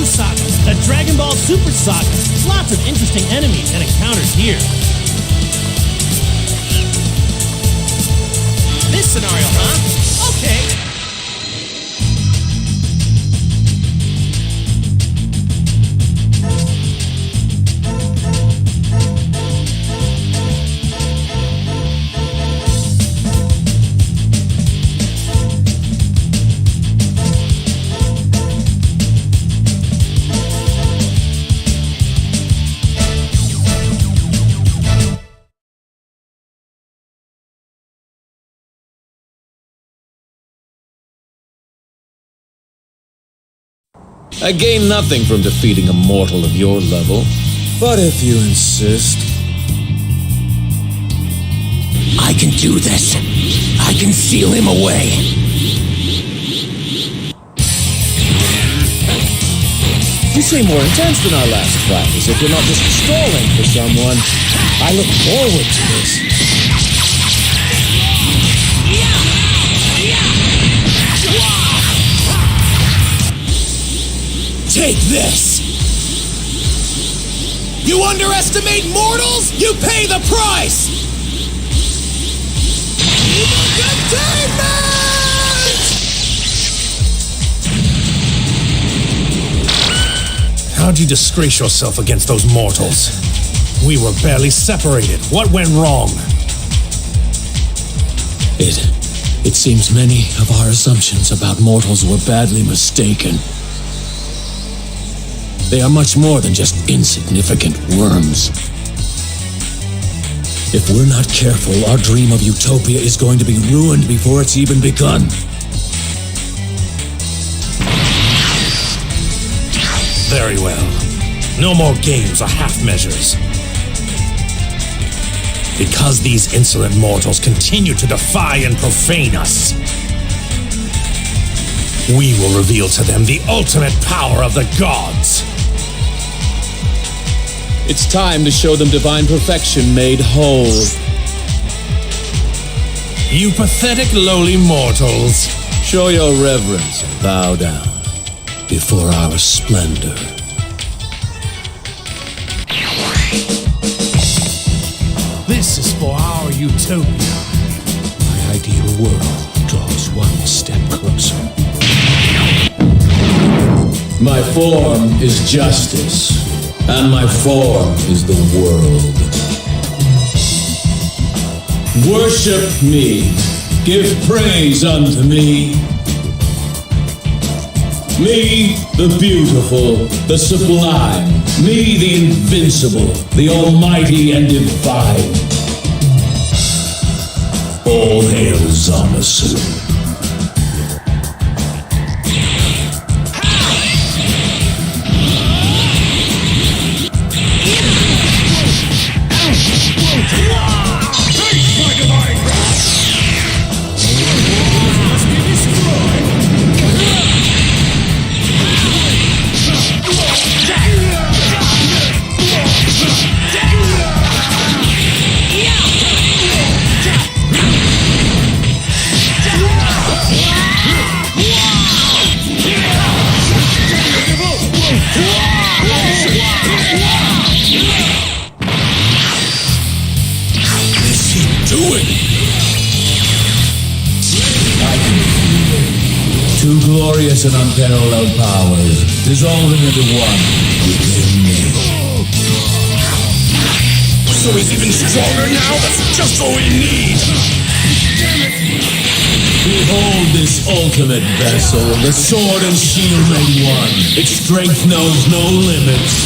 Saga, the Dragon Ball Super Saga. Lots of interesting enemies and encounters here. This scenario, huh? Okay. I gain nothing from defeating a mortal of your level. But if you insist... I can do this. I can seal him away. You seem more intense than our last fight, as if you're not just stalling for someone. I look forward to this. Take this! You underestimate mortals? You pay the price! Evil containment! How'd you disgrace yourself against those mortals? We were barely separated. What went wrong? It seems many of our assumptions about mortals were badly mistaken. They are much more than just insignificant worms. If we're not careful, our dream of utopia is going to be ruined before it's even begun. Very well. No more games or half-measures. Because these insolent mortals continue to defy and profane us, we will reveal to them the ultimate power of the gods. It's time to show them divine perfection made whole. You pathetic lowly mortals. Show your reverence and bow down before our splendor. This is for our utopia. My ideal world draws one step closer. My form is justice, and my form is the world. Worship me, give praise unto me. Me, the beautiful, the sublime. Me, the invincible, the almighty and divine. All hail Zamasu. Two glorious and unparalleled powers, dissolving into one within me. So he's even stronger now? That's just what we need! Behold this ultimate vessel, the sword and shield made one. Its strength knows no limits.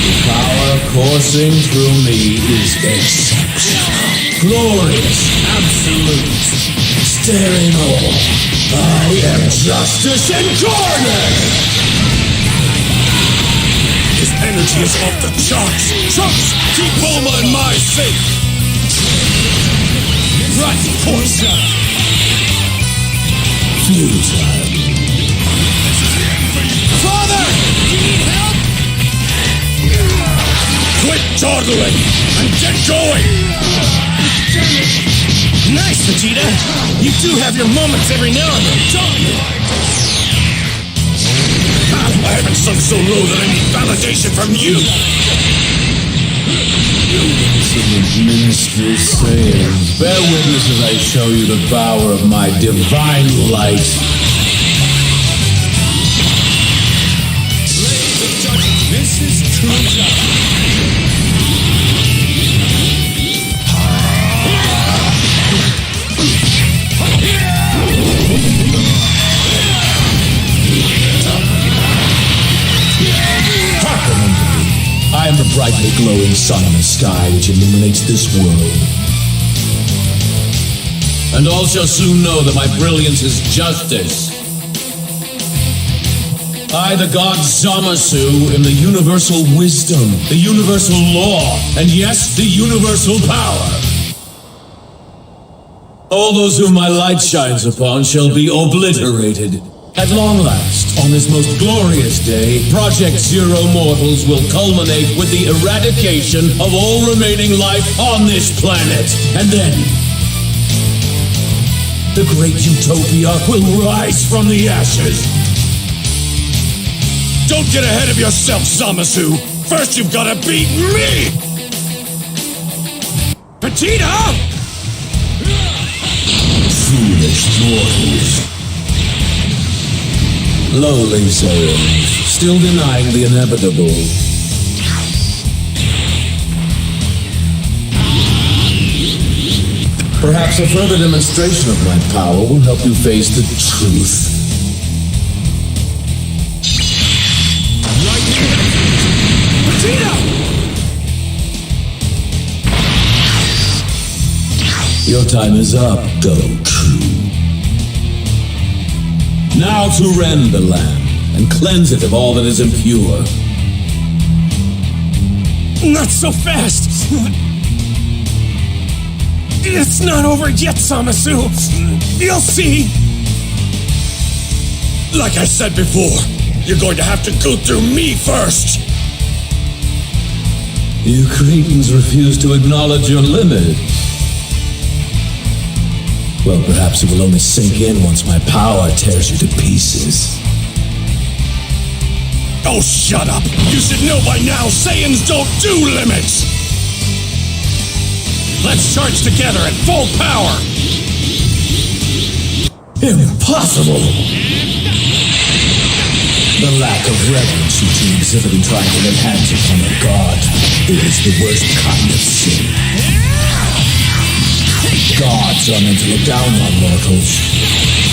The power coursing through me is exceptional, glorious, absolute. Staring all, I am justice incarnate! His energy is off the charts! Trunks, keep Bulma and Mai safe! Right, force! Futile. Father! You need help? Quit dawdling and get going! Nice, Vegeta! You do have your moments every now and then, don't you? I haven't sunk so low that I need validation from you! Ministry sayings. Bear witness as I show you the power of my divine light. This is true. I am the brightly glowing sun in the sky which illuminates this world. And all shall soon know that my brilliance is justice. I, the god Zamasu, am the universal wisdom, the universal law, and yes, the universal power. All those whom my light shines upon shall be obliterated. At long last, on this most glorious day, Project Zero Mortals will culminate with the eradication of all remaining life on this planet. And then, the great utopia will rise from the ashes. Don't get ahead of yourself, Zamasu! First you've gotta beat me! Petita! Foolish mortals. Lowly souls, still denying the inevitable. Perhaps a further demonstration of my power will help you face the truth. Your time is up, Goku. Now to rend the land and cleanse it of all that is impure. Not so fast! It's not over yet, Zamasu! You'll see! Like I said before, you're going to have to go through me first! You Cretans refuse to acknowledge your limits. Well, perhaps it will only sink in once my power tears you to pieces. Oh, shut up! You should know by now Saiyans don't do limits! Let's charge together at full power! Impossible! The lack of reverence you two exhibit in trying to enhance upon a god is the worst kind of sin. Gods are meant to look down on mortals.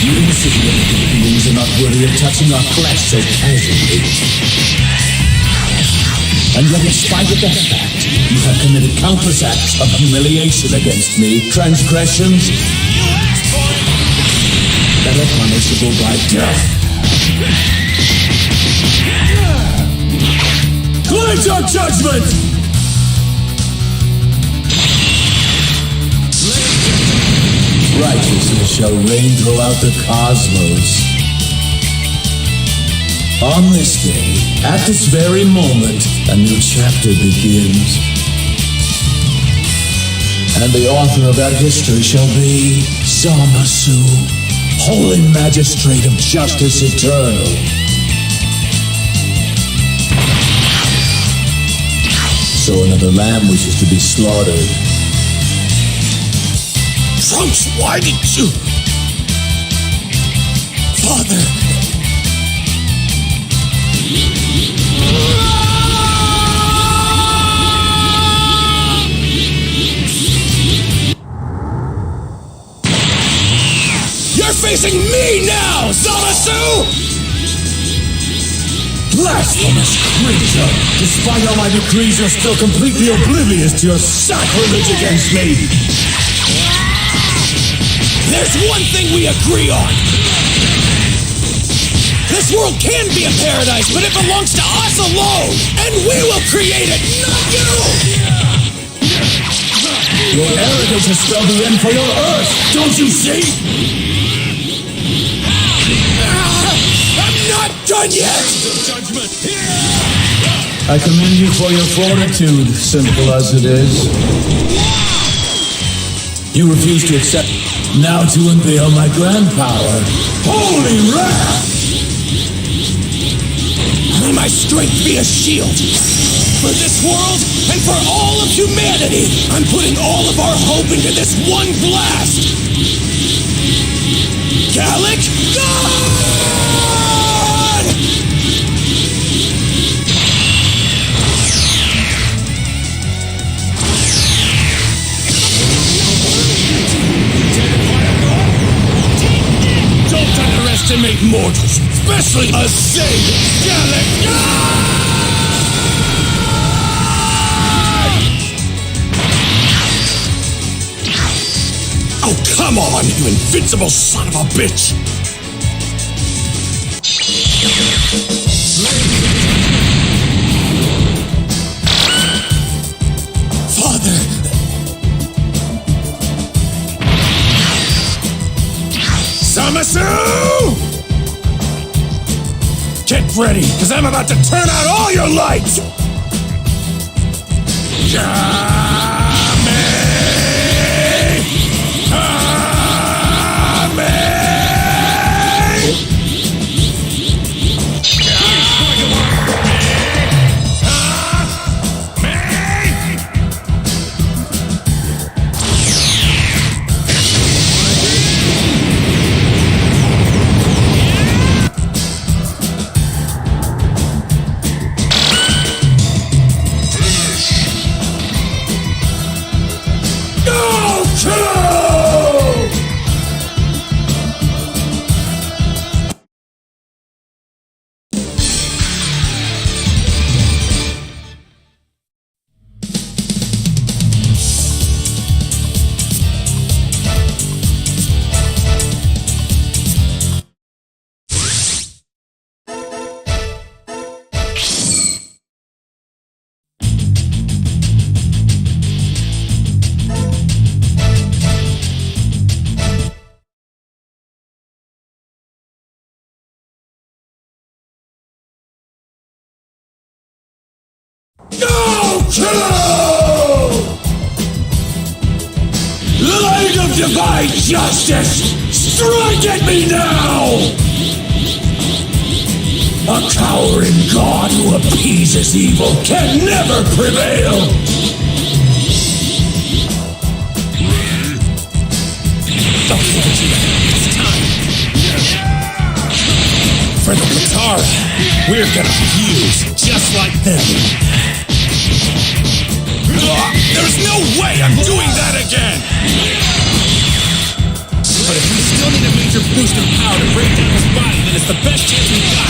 You insignificant beings are not worthy of touching our flesh so casually. And yet, in spite of that fact, you have committed countless acts of humiliation against me, transgressions that are punishable by death. Cleanse your judgment! Righteousness shall reign throughout the cosmos. On this day, at this very moment, a new chapter begins. And the author of that history shall be Zamasu, Holy Magistrate of Justice Eternal. So another lamb wishes to be slaughtered. Trunks, why did you... Father... You're facing me now, Zamasu! Blasphemous creature! Despite all my decrees, you're still completely oblivious to your sacrilege against me! There's one thing we agree on! This world can be a paradise, but it belongs to us alone! And we will create it, not you! Your arrogance has spelled the end for your Earth, don't you see? I'm not done yet! I commend you for your fortitude, simple as it is. You refuse to accept... Now to unveil my grand power. Holy wrath! May my strength be a shield. For this world and for all of humanity, I'm putting all of our hope into this one blast. Gallic God! Don't underestimate mortals, especially a Saiyan. Gallic God! Oh, come on, you invincible son of a bitch! Father! Zamasu! Get ready, because I'm about to turn out all your lights! Light of divine justice, strike at me now! A cowering god who appeases evil can never prevail! Okay, Vegeta, it's time. For the Katara, we're gonna fuse just like them. There's no way I'm doing that again! But if we still need a major boost in power to break down his body, then it's the best chance we've got.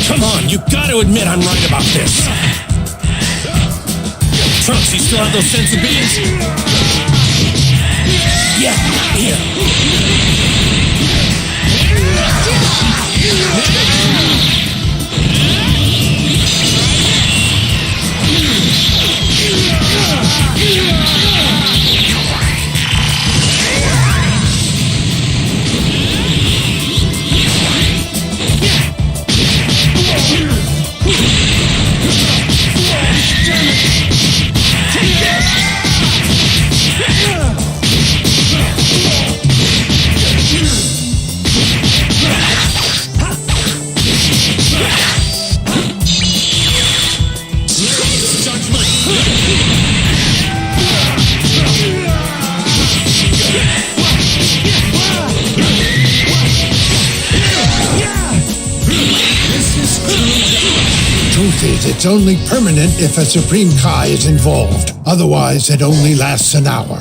Come on, you've got to admit I'm right about this. Trunks, you still have those senzu beans? Yeah, here. It's only permanent if a Supreme Kai is involved. Otherwise, it only lasts an hour.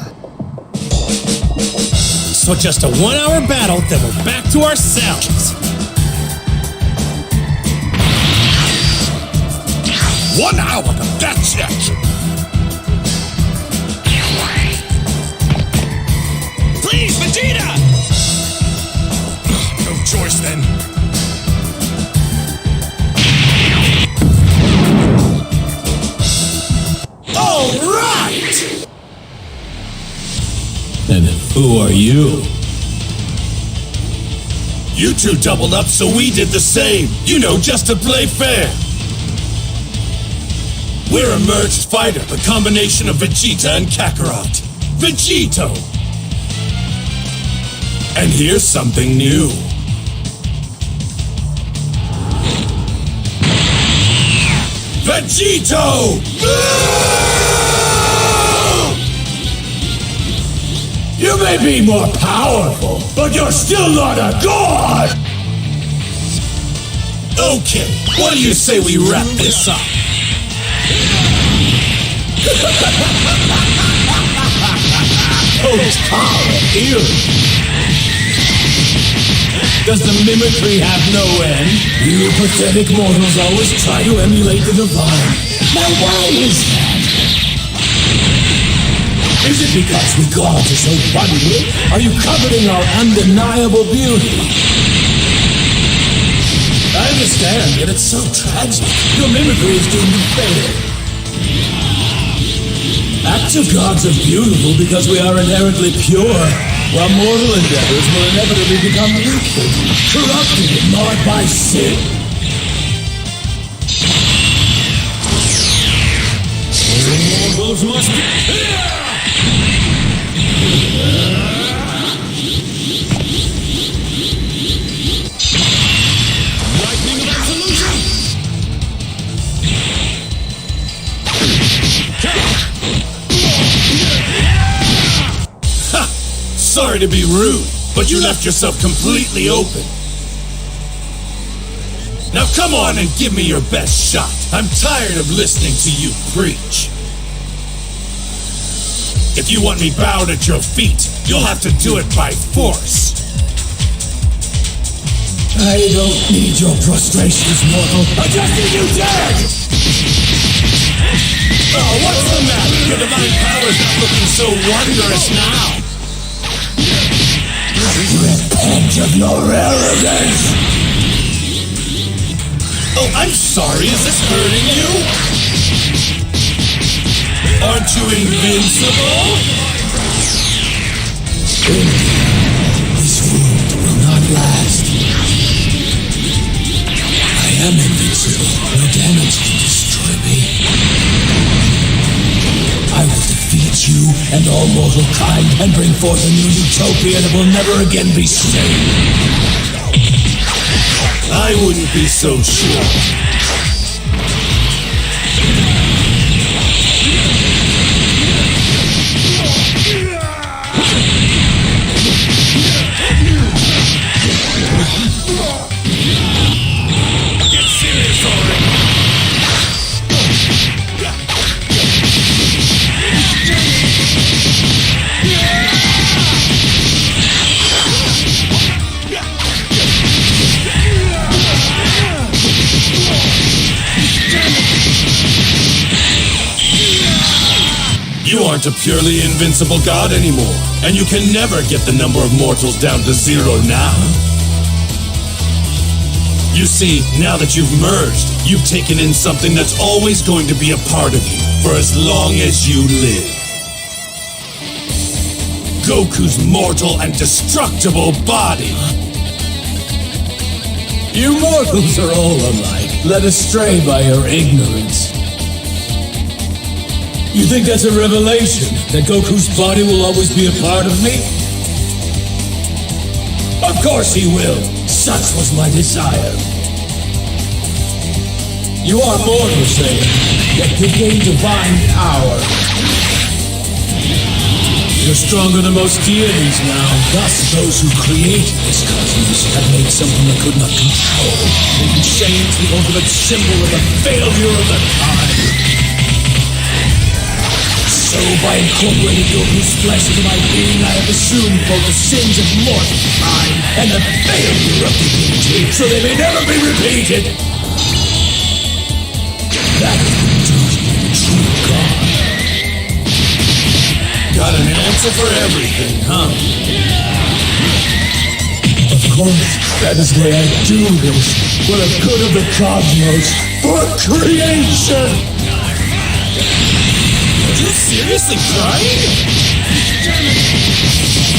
So just a 1-hour battle, then we're back to ourselves. 1 hour, that's it! Please, Vegeta! No choice then. All right! And who are you? You two doubled up, so we did the same. You know, just to play fair. We're a merged fighter, the combination of Vegeta and Kakarot. Vegito! And here's something new. Vegito! You may be more powerful, but you're still not a god! Okay, what do you say we wrap this up? Coach power, eerie. Does the mimicry have no end? You pathetic mortals always try to emulate the divine. Now why is that? Is it because we gods are so wonderful? Are you coveting our undeniable beauty? I understand, yet it's so tragic. Your mimicry is doomed to fail. Active gods are beautiful because we are inherently pure, while mortal endeavors will inevitably become weak, corrupted and marred by sin. Mortals must be... Lightning of absolution! Ha! Sorry to be rude, but you left yourself completely open. Now come on and give me your best shot. I'm tired of listening to you preach. If you want me bowed at your feet, you'll have to do it by force. I don't need your prostrations, mortal. I just need you dead! Oh, what's the matter? Your divine power's not looking so wondrous now. Repent of your arrogance! Oh, I'm sorry, is this hurting you? Aren't you invincible? This wound will not last. I am invincible. No damage can destroy me. I will defeat you and all mortal kind and bring forth a new utopia that will never again be stained. I wouldn't be so sure. Get serious already! You aren't a purely invincible god anymore, and you can never get the number of mortals down to 0 now. You see, now that you've merged, you've taken in something that's always going to be a part of you for as long as you live. Goku's mortal and destructible body. You mortals are all alike, led astray by your ignorance. You think that's a revelation, that Goku's body will always be a part of me? Of course he will. Such was my desire. You are mortal, Saiyan, yet you gain divine power. You're stronger than most deities now. Thus, those who created this cosmos have made something they could not control, making Saiyans the ultimate symbol of the failure of the kind. So, by incorporating Goku's flesh into my being, I have assumed both the sins of mortal-kind and the failure of divinity, so they may never be repeated. That is the duty of a true god. Got an answer for everything, huh? Of course, that is why I do this, for the good of the cosmos, for creation! Are you seriously crying?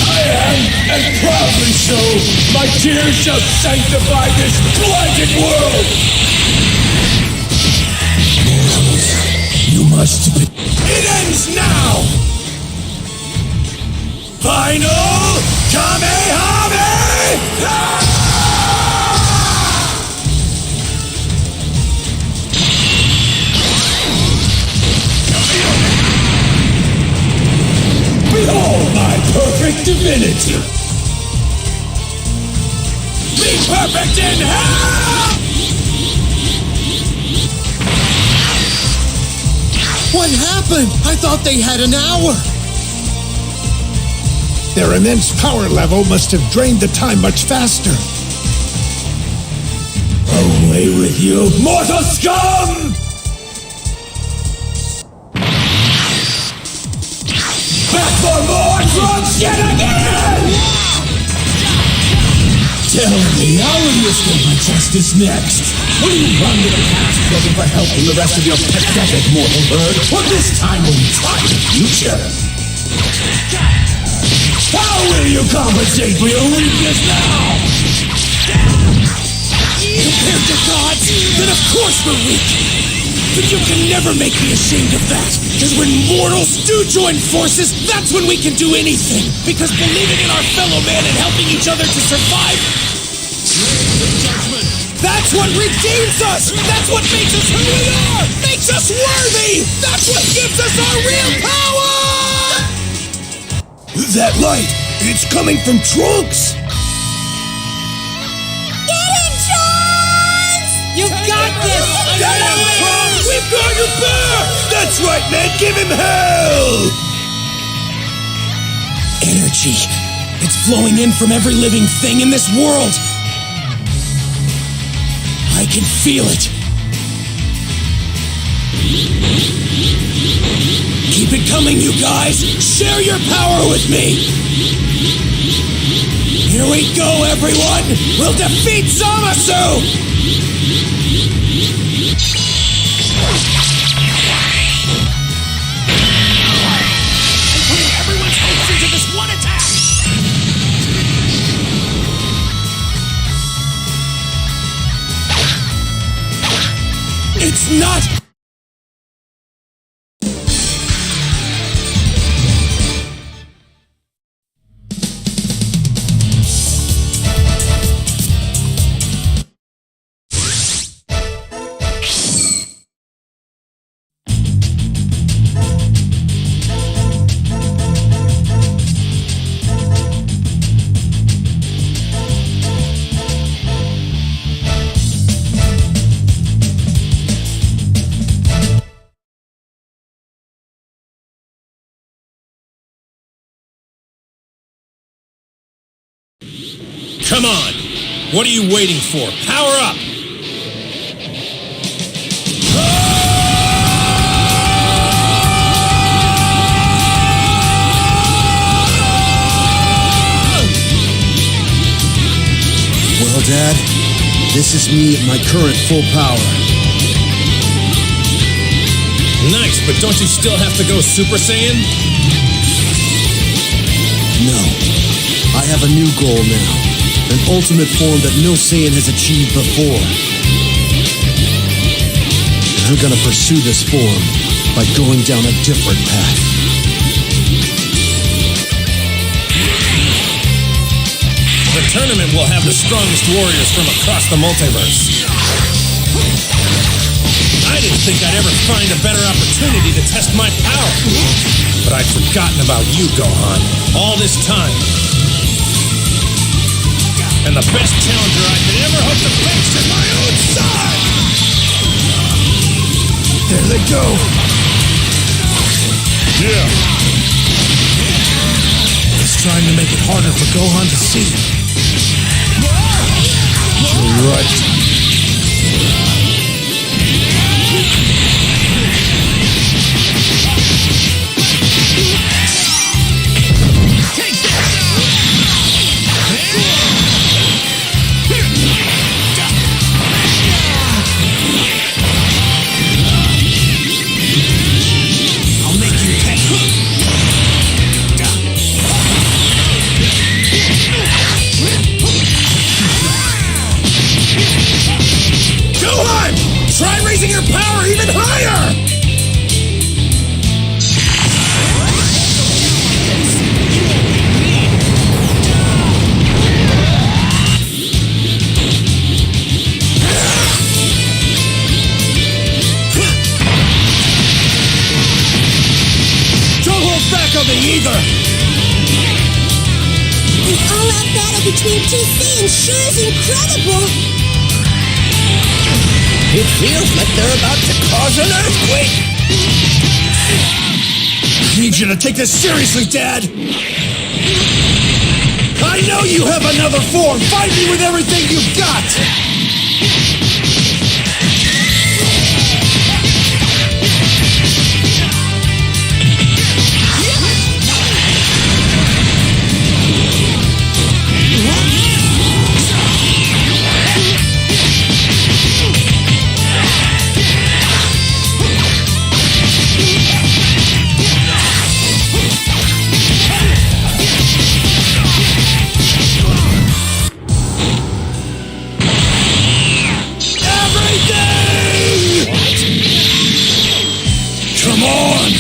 I am, and proudly so. My tears shall sanctify this blinded world. Mortals, you must be. It ends now! Final Kamehameha! Be perfect in hell! What happened? I thought they had an hour. Their immense power level must have drained the time much faster. Away with you, mortal scum! Back for more drunk shit again! Tell me, how will you escape my justice next? Will you run to the past looking for help from the rest of your pathetic mortal herd? Or this time will you try the future? How will you compensate for your weakness now? Compared to gods, then of course we're weak. But you can never make me ashamed of that. Because when mortals do join forces, that's when we can do anything. Because believing in our fellow man and helping each other to survive, that's what redeems us! That's what makes us who we are! Makes us worthy! That's what gives us our real power! That light, it's coming from Trunks! You got this! Get him, Trunks! We've got your back! That's right, man! Give him hell! Energy. It's flowing in from every living thing in this world. I can feel it. Keep it coming, you guys! Share your power with me! Here we go, everyone! We'll defeat Zamasu! Putting everyone's hopes into this one attack! It's not... Come on! What are you waiting for? Power up! Well, Dad, this is me at my current full power. Nice, but don't you still have to go Super Saiyan? No. I have a new goal now. An ultimate form that no Saiyan has achieved before. And I'm gonna pursue this form by going down a different path. The tournament will have the strongest warriors from across the multiverse. I didn't think I'd ever find a better opportunity to test my power. But I'd forgotten about you, Gohan, all this time. And the best challenger I could ever hope to face is my own side! There they go! Yeah. He's trying to make it harder for Gohan to see. You're right. Try raising your power even higher! Don't hold back on me either! between 2C and sure is incredible. It feels like they're about to cause an earthquake. I need you to take this seriously, Dad. I know you have another form. Fight me with everything you've got. Come on!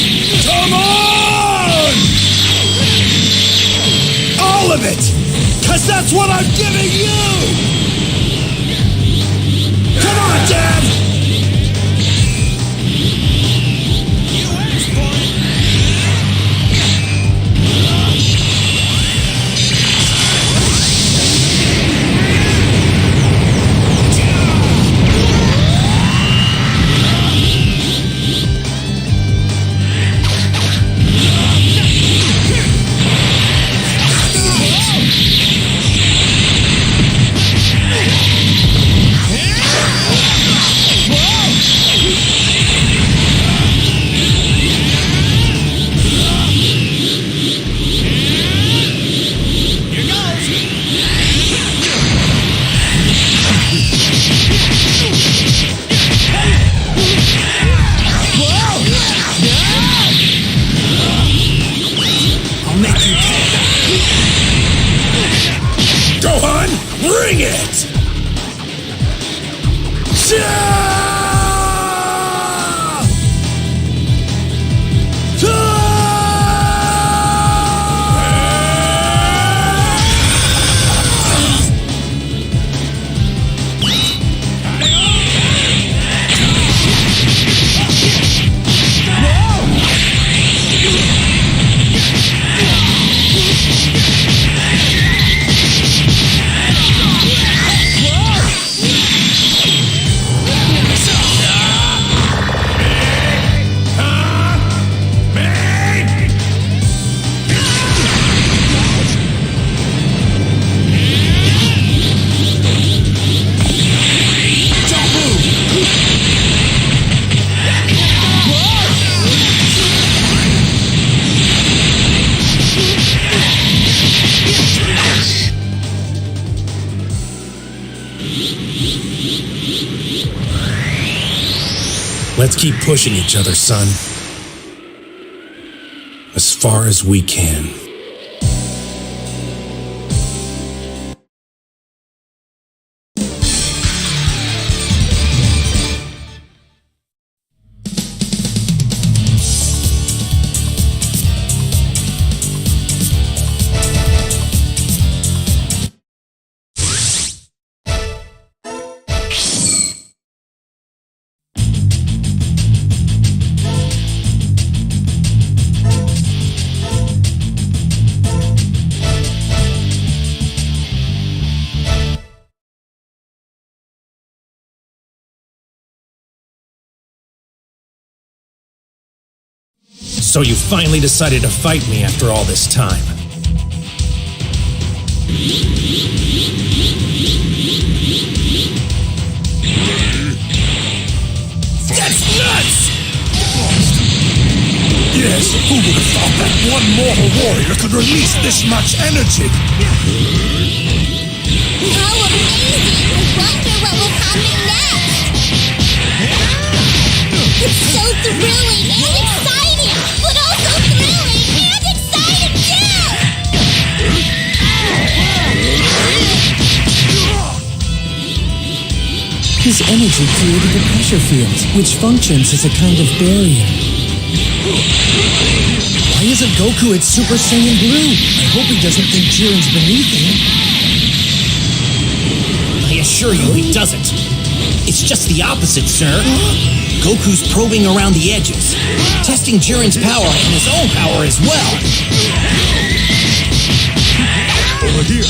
Come on! All of it! 'Cause that's what I'm giving you! Come on, Dad! Gohan, bring it! Let's keep pushing each other, son. As far as we can. So you finally decided to fight me after all this time. That's nuts! Yes, who would have thought that one mortal warrior could release this much energy? How amazing! I wonder what will happen next! It's so thrilling and exciting! But also thrilling and exciting too! His energy created a pressure field, which functions as a kind of barrier. Why isn't Goku at Super Saiyan Blue? I hope he doesn't think Jiren's beneath him. I assure you he doesn't. It's just the opposite, sir. Goku's probing around the edges, testing Jiren's power and his own power as well. Over here.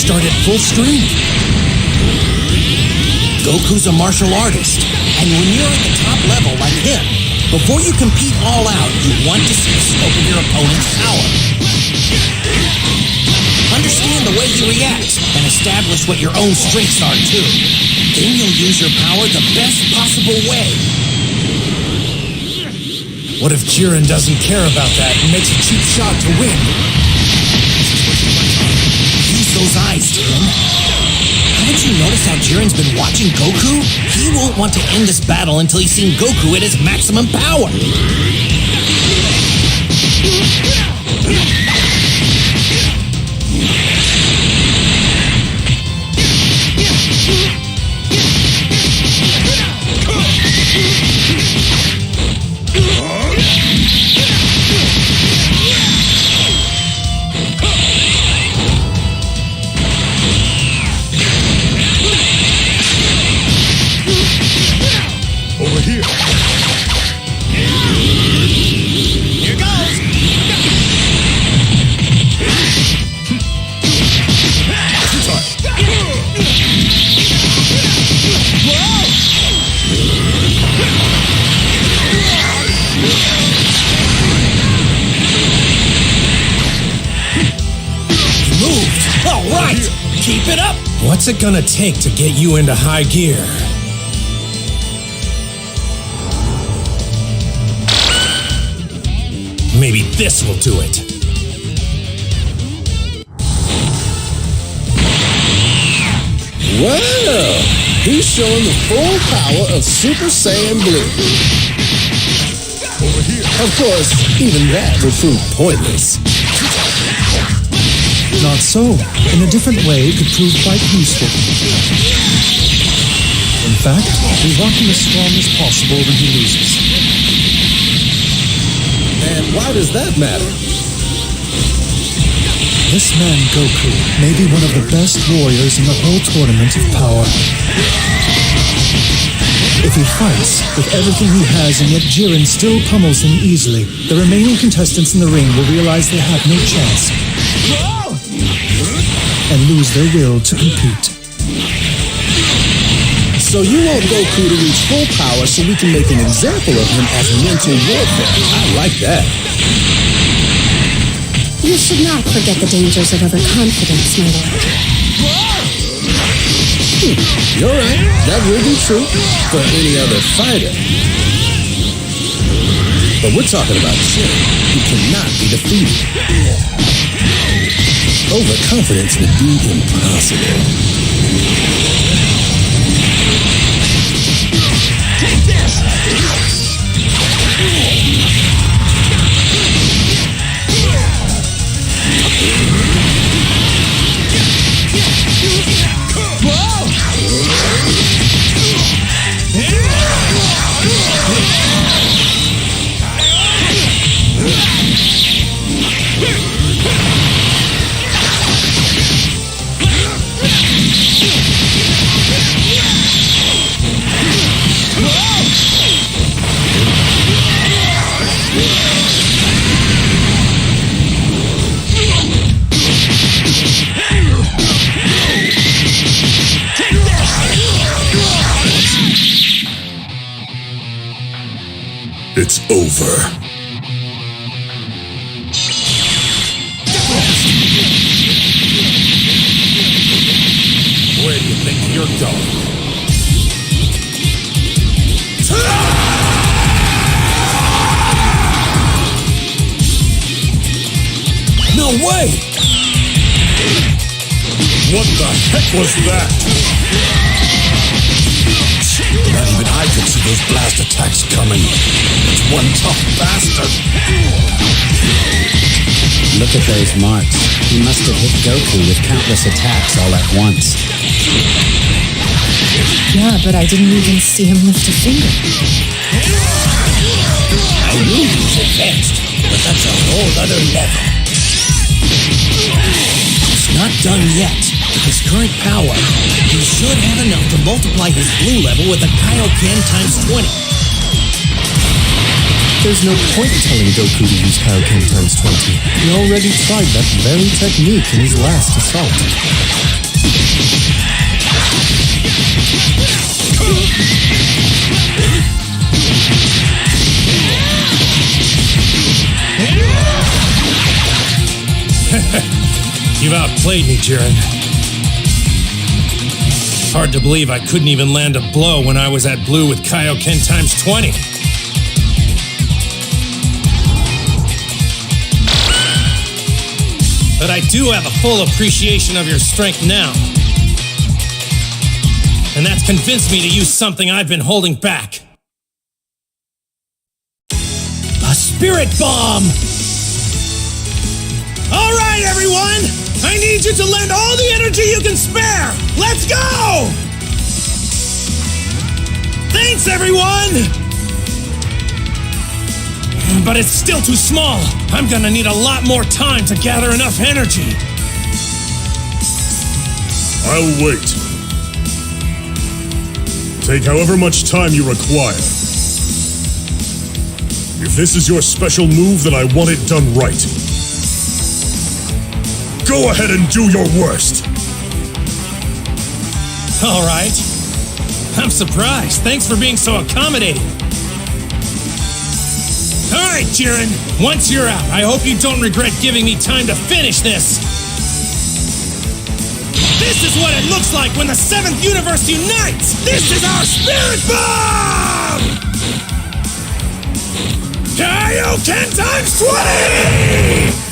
start at full strength. Goku's a martial artist, and when you're at the top level like him, before you compete all out, you want to see the scope of your opponent's power. Understand the way he reacts, and establish what your own strengths are too. Then you'll use your power the best possible way. What if Jiren doesn't care about that and makes a cheap shot to win? Use those eyes, Jiren. Haven't you noticed how Jiren's been watching Goku? He won't want to end this battle until he's seen Goku at his maximum power. Over here. Here goes! Moved! All right! Keep it up! What's it gonna take to get you into high gear? Maybe this will do it. Well, he's showing the full power of Super Saiyan Blue. Over here. Of course, even that would prove pointless. Not so. In a different way, it could prove quite useful. In fact, we want him as strong as possible when he loses. And why does that matter? This man, Goku, may be one of the best warriors in the whole tournament of power. If he fights with everything he has and yet Jiren still pummels him easily, the remaining contestants in the ring will realize they have no chance and lose their will to compete. So you want Goku to reach full power so we can make an example of him as mental warfare. I like that. You should not forget the dangers of overconfidence, my lord. You're right. That would be true for any other fighter. But we're talking about Jiren, who cannot be defeated. Overconfidence would be impossible. Take this! It's over. Where do you think you're going? No way! What the heck was that? Not even I could see those blast attacks coming. It's one tough bastard. Look at those marks. He must have hit Goku with countless attacks all at once. Yeah, but I didn't even see him lift a finger. I knew he was advanced, but that's a whole other level. It's not done yet. With his current power, he should have enough to multiply his blue level with a Kaioken times 20. There's no point telling Goku to use Kaioken times 20. He already tried that very technique in his last assault. You've outplayed me, Jiren. Hard to believe I couldn't even land a blow when I was at blue with Kaioken times 20. But I do have a full appreciation of your strength now. And that's convinced me to use something I've been holding back. A spirit bomb! All right, everyone! I need you to lend all the energy you can spare! Let's go! Thanks, everyone! But it's still too small. I'm gonna need a lot more time to gather enough energy. I'll wait. Take however much time you require. If this is your special move, then I want it done right. Go ahead and do your worst. All right. I'm surprised. Thanks for being so accommodating. All right, Jiren. Once you're out, I hope you don't regret giving me time to finish this. This is what it looks like when the 7th universe unites! This is our spirit bomb! Kaioken times 20!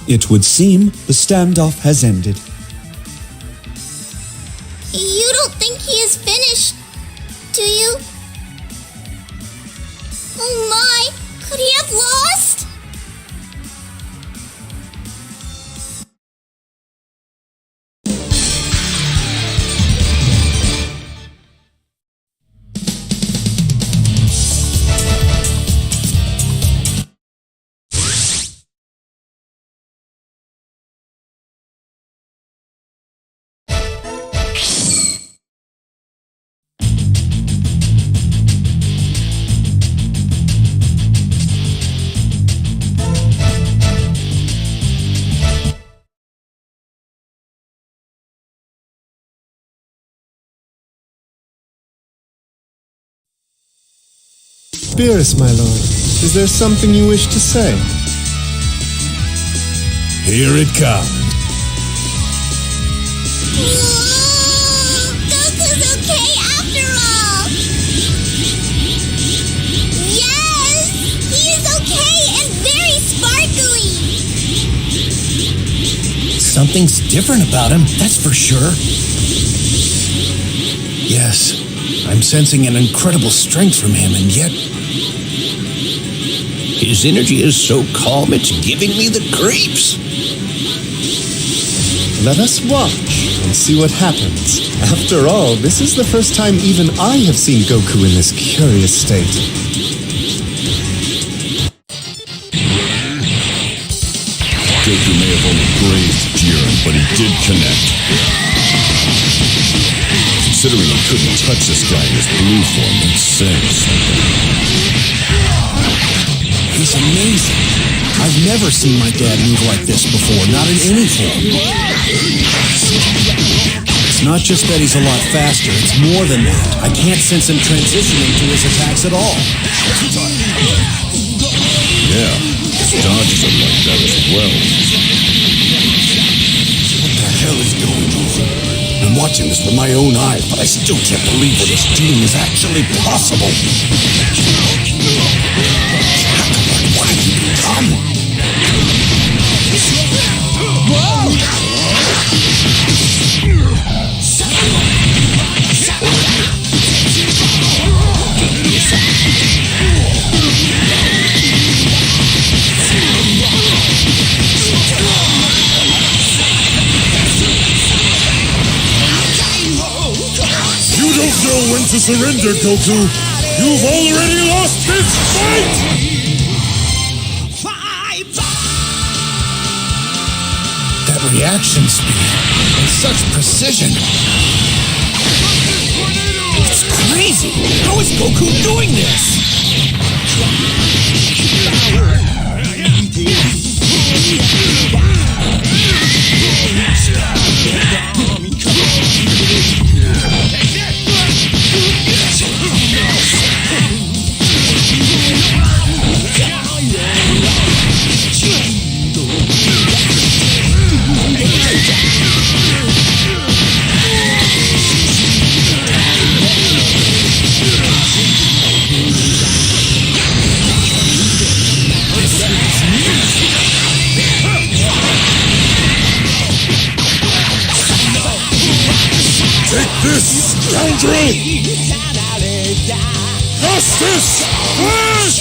It would seem the standoff has ended. You don't think he is finished, do you? Oh my, could he have lost? Beerus, my lord, is there something you wish to say? Here it comes. Goku's okay after all! Yes! He is okay and very sparkly! Something's different about him, that's for sure. Yes, I'm sensing an incredible strength from him, and yet his energy is so calm it's giving me the creeps. Let us watch and see what happens. After all, this is the first time even I have seen Goku in this curious state. Goku may have only grazed Jiren, but he did connect. Considering he couldn't touch this guy in his blue form, that says something. He's amazing. I've never seen my dad move like this before, not in any form. It's not just that he's a lot faster, it's more than that. I can't sense him transitioning to his attacks at all. Yeah, his dodges are like that as well. What the hell is going on? I'm watching this with my own eyes, but I still can't believe what he's doing is actually possible. What have you become? You don't know when to surrender, Goku! You've already lost this fight! That reaction speed and such precision. It's crazy! How is Goku doing this? Take this, scoundrel! Justice! Flash!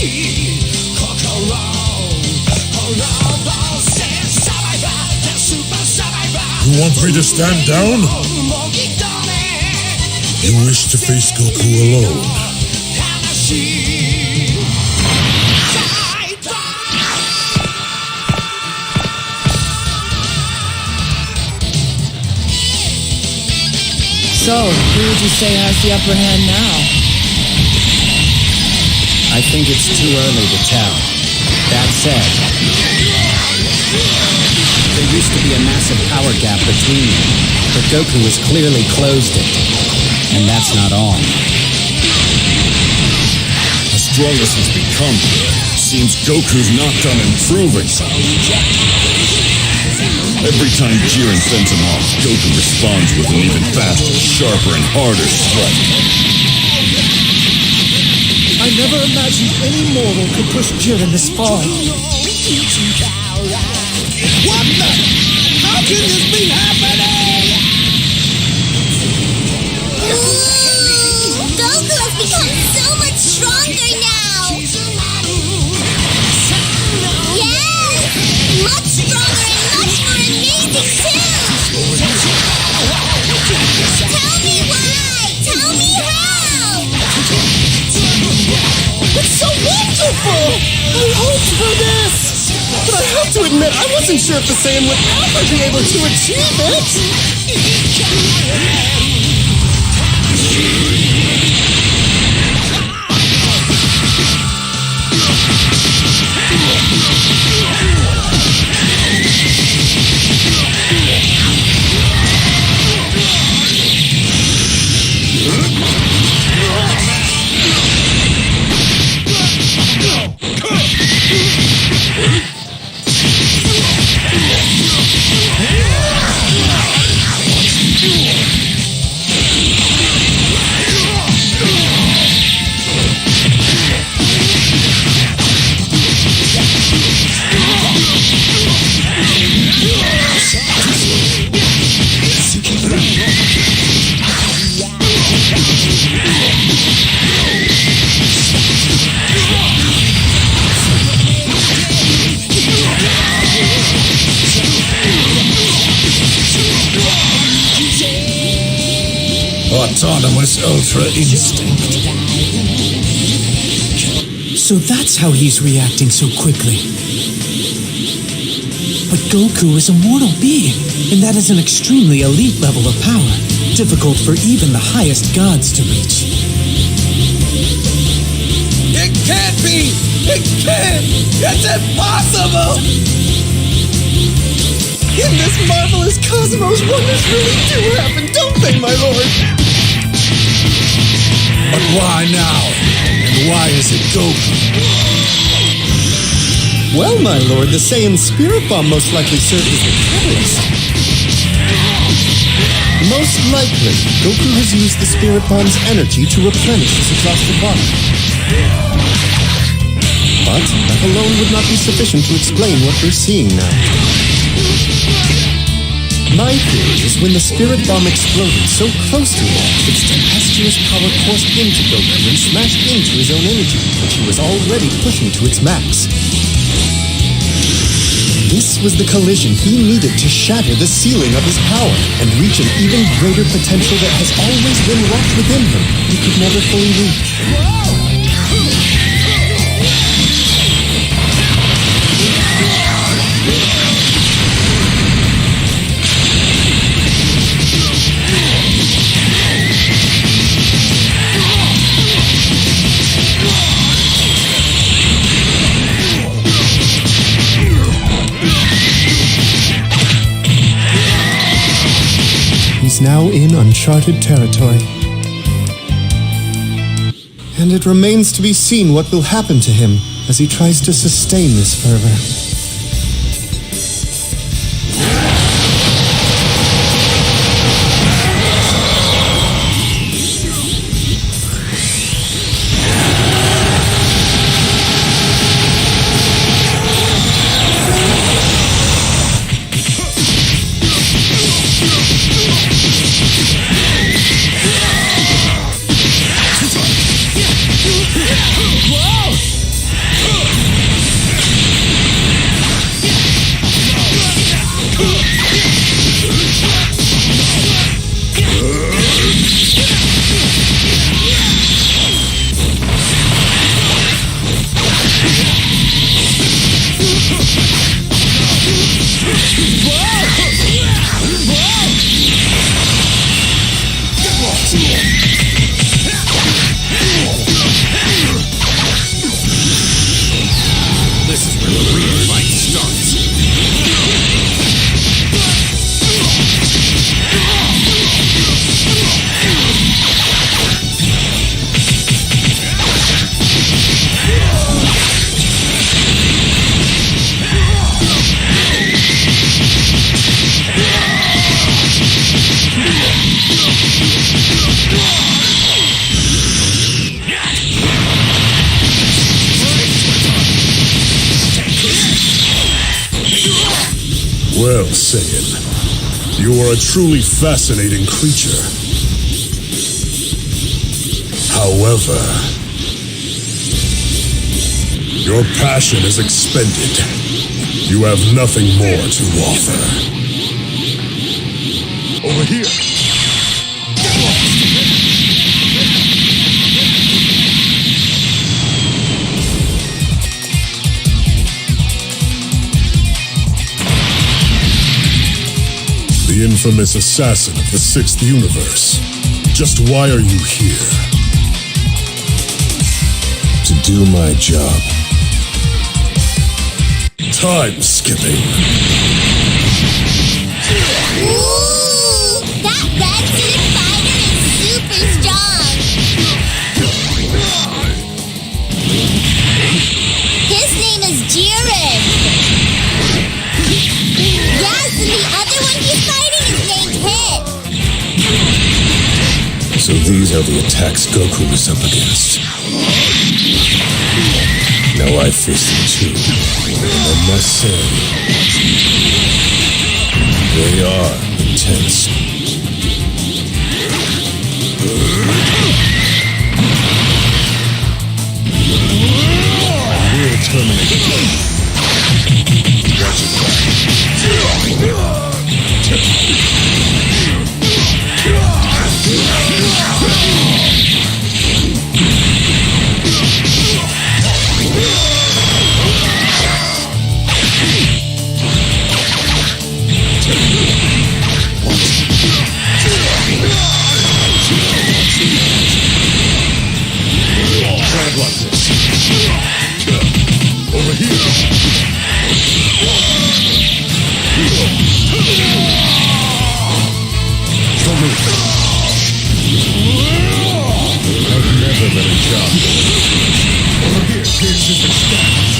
You want me to stand down? You wish to face Goku alone. So, who would you say has the upper hand now? I think it's too early to tell. That said, there used to be a massive power gap between them, but Goku has clearly closed it. And that's not all. As strong as he's become, seems Goku's not done improving. Every time Jiren sends him off, Goku responds with an even faster, sharper, and harder strike. I never imagined any mortal could push Jiren this far. What the? How can this be happening? Goku has become so much stronger now! Yes! Much stronger and much more amazing too! Tell me why! Tell me how! It's so wonderful! I hoped for this! But I have to admit, I wasn't sure if the Saiyan would ever be able to achieve it! Autonomous Ultra Instinct. So that's how he's reacting so quickly. But Goku is a mortal being, and that is an extremely elite level of power, difficult for even the highest gods to reach. It can't be! It can't! It's impossible! In this marvelous cosmos, wonders really do happen, don't they, my lord? But why now? And why is it Goku? Well, my lord, the Saiyan Spirit Bomb most likely served as the catalyst. Most likely, Goku has used the Spirit Bomb's energy to replenish his exhausted body. But that alone would not be sufficient to explain what we're seeing now. My theory is when the Spirit Bomb exploded so close to him, its tempestuous power coursed into Goku and smashed into his own energy, which he was already pushing to its max. This was the collision he needed to shatter the ceiling of his power and reach an even greater potential that has always been locked within him he could never fully reach. He's now in uncharted territory. And it remains to be seen what will happen to him as he tries to sustain this fervor. Well, Saiyan, you are a truly fascinating creature. However, your passion is expended. You have nothing more to offer. Over here. The infamous assassin of the 6th universe. Just why are you here? To do my job. Time skipping. Ooh, that red-suited fighter is super strong. His name is Jiren. Yes, and the other one he's fighting is named Hit. So these are the attacks Goku is up against. Now I face them too. And I must say, they are intense. We'll terminate it. Watch it back. Try to block this. Over here. Don't move. I've never been a job. Over here, here's his response.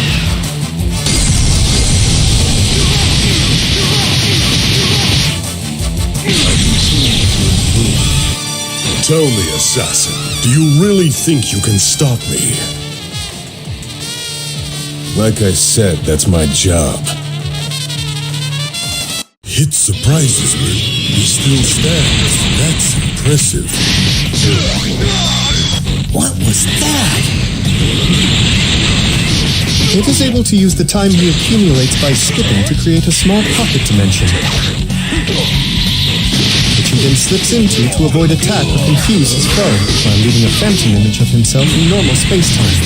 Tell me, assassin, do you really think you can stop me? Like I said, that's my job. Hit surprises me. He still stands. That's impressive. What was that? It is able to use the time he accumulates by skipping to create a small pocket dimension, which he then slips into to avoid attack or confuse his foe, while leaving a phantom image of himself in normal space-time.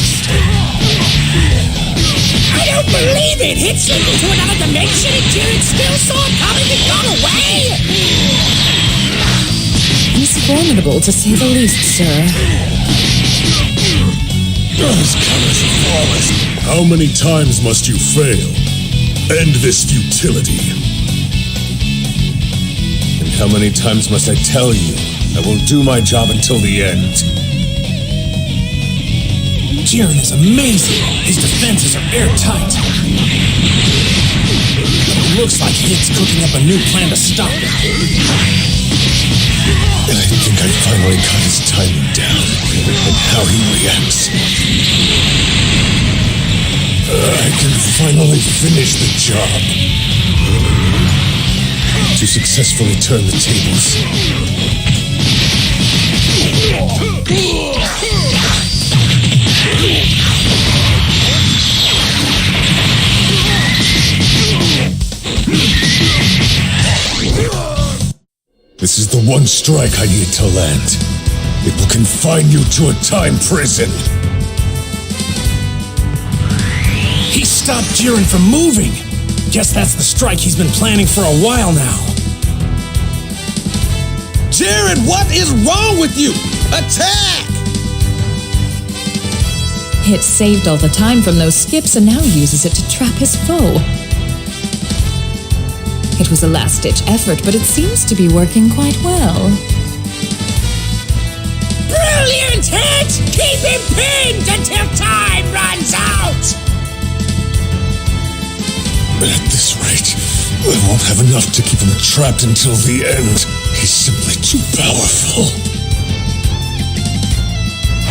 I don't believe it! Hit slipped into another dimension and Jiren still saw it coming and got away! He's formidable, to say the least, sir. Those counters are flawless. How many times must you fail? End this futility. And how many times must I tell you I will do my job until the end? Jiren is amazing! His defenses are airtight! It looks like Hit's cooking up a new plan to stop him. And I think I finally got his timing down and how he reacts. I can finally finish the job. To successfully turn the tables. This is the one strike I need to land. It will confine you to a time prison. He stopped Jiren from moving! Guess that's the strike he's been planning for a while now. Jiren, what is wrong with you? Attack! Hit saved all the time from those skips and now uses it to trap his foe. It was a last-ditch effort, but it seems to be working quite well. Brilliant hit! Keep him pinned until time runs out! At this rate, I won't have enough to keep him trapped until the end. He's simply too powerful.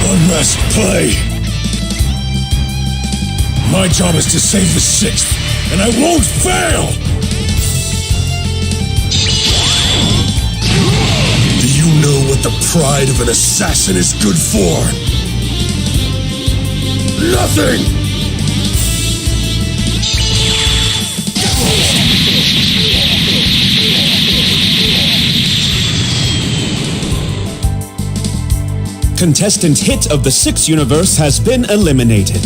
One last play. My job is to save the 6th, and I won't fail! Do you know what the pride of an assassin is good for? Nothing! Contestant Hit of the 6th universe has been eliminated.